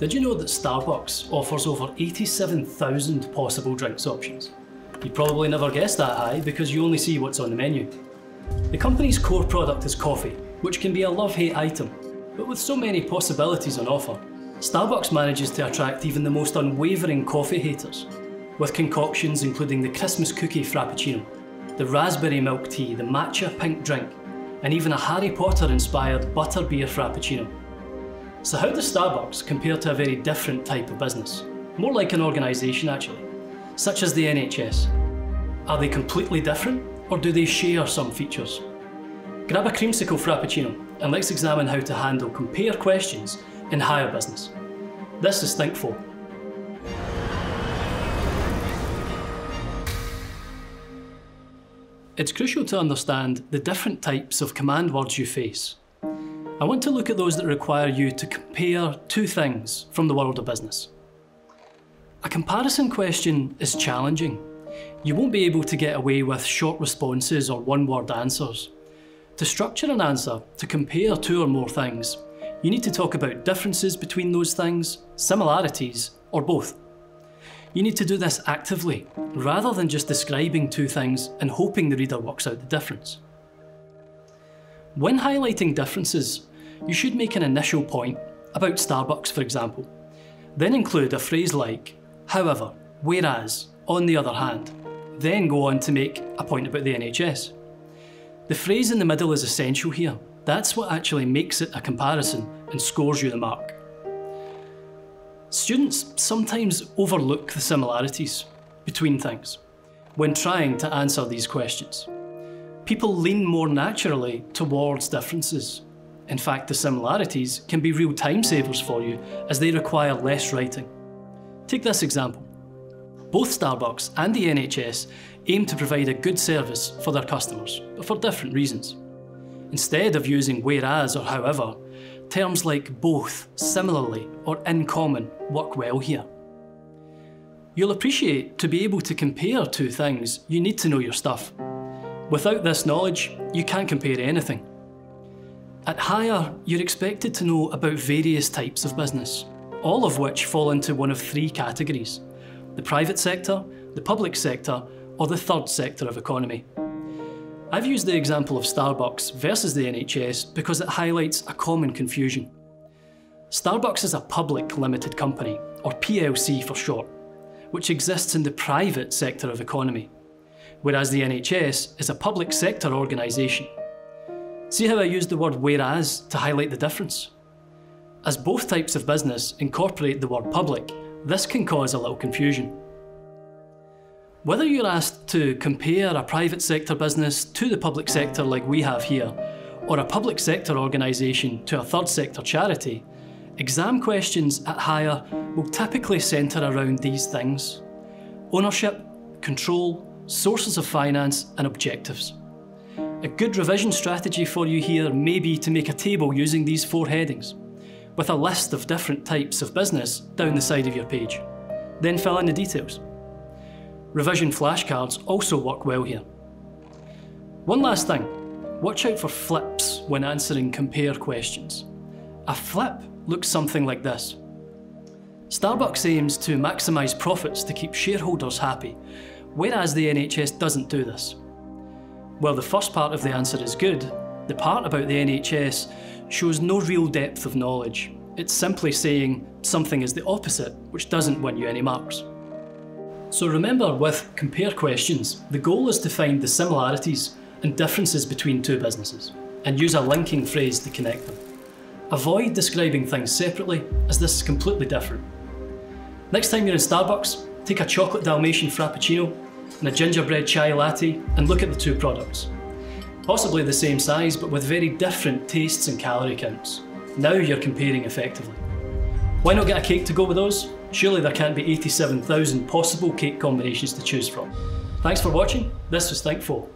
Did you know that Starbucks offers over 87,000 possible drinks options? You probably never guessed that high because you only see what's on the menu. The company's core product is coffee, which can be a love-hate item, but with so many possibilities on offer, Starbucks manages to attract even the most unwavering coffee haters, with concoctions including the Christmas cookie frappuccino, the raspberry milk tea, the matcha pink drink, and even a Harry Potter-inspired butterbeer frappuccino. So how does Starbucks compare to a very different type of business? More like an organisation actually, such as the NHS. Are they completely different, or do they share some features? Grab a creamsicle frappuccino and let's examine how to handle compare questions in higher business. This is Thinkful. It's crucial to understand the different types of command words you face. I want to look at those that require you to compare two things from the world of business. A comparison question is challenging. You won't be able to get away with short responses or one-word answers. To structure an answer to compare two or more things, you need to talk about differences between those things, similarities, or both. You need to do this actively, rather than just describing two things and hoping the reader works out the difference. When highlighting differences, you should make an initial point, about Starbucks for example, then include a phrase like, however, whereas, on the other hand, then go on to make a point about the NHS. The phrase in the middle is essential here. That's what actually makes it a comparison and scores you the mark. Students sometimes overlook the similarities between things when trying to answer these questions. People lean more naturally towards differences. In fact, the similarities can be real time savers for you as they require less writing. Take this example. Both Starbucks and the NHS aim to provide a good service for their customers, but for different reasons. Instead of using whereas or however, terms like both, similarly, or in common work well here. You'll appreciate to be able to compare two things, you need to know your stuff. Without this knowledge, you can't compare anything. At Hire, you're expected to know about various types of business, all of which fall into one of three categories: the private sector, the public sector, or the third sector of economy. I've used the example of Starbucks versus the NHS because it highlights a common confusion. Starbucks is a public limited company, or PLC for short, which exists in the private sector of economy, whereas the NHS is a public sector organisation. See how I used the word whereas to highlight the difference? As both types of business incorporate the word public, this can cause a little confusion. Whether you're asked to compare a private sector business to the public sector like we have here, or a public sector organisation to a third sector charity, exam questions at Hire will typically centre around these things: ownership, control, sources of finance, and objectives. A good revision strategy for you here may be to make a table using these four headings, with a list of different types of business down the side of your page. Then fill in the details. Revision flashcards also work well here. One last thing, watch out for flips when answering compare questions. A flip looks something like this. Starbucks aims to maximise profits to keep shareholders happy, whereas the NHS doesn't do this. While the first part of the answer is good, the part about the NHS shows no real depth of knowledge. It's simply saying something is the opposite, which doesn't win you any marks. So remember, with compare questions, the goal is to find the similarities and differences between two businesses, and use a linking phrase to connect them. Avoid describing things separately, as this is completely different. Next time you're in Starbucks, take a chocolate Dalmatian frappuccino and a gingerbread chai latte and look at the two products. Possibly the same size, but with very different tastes and calorie counts. Now you're comparing effectively. Why not get a cake to go with those? Surely there can't be 87,000 possible cake combinations to choose from. Thanks for watching. This was Thinkful.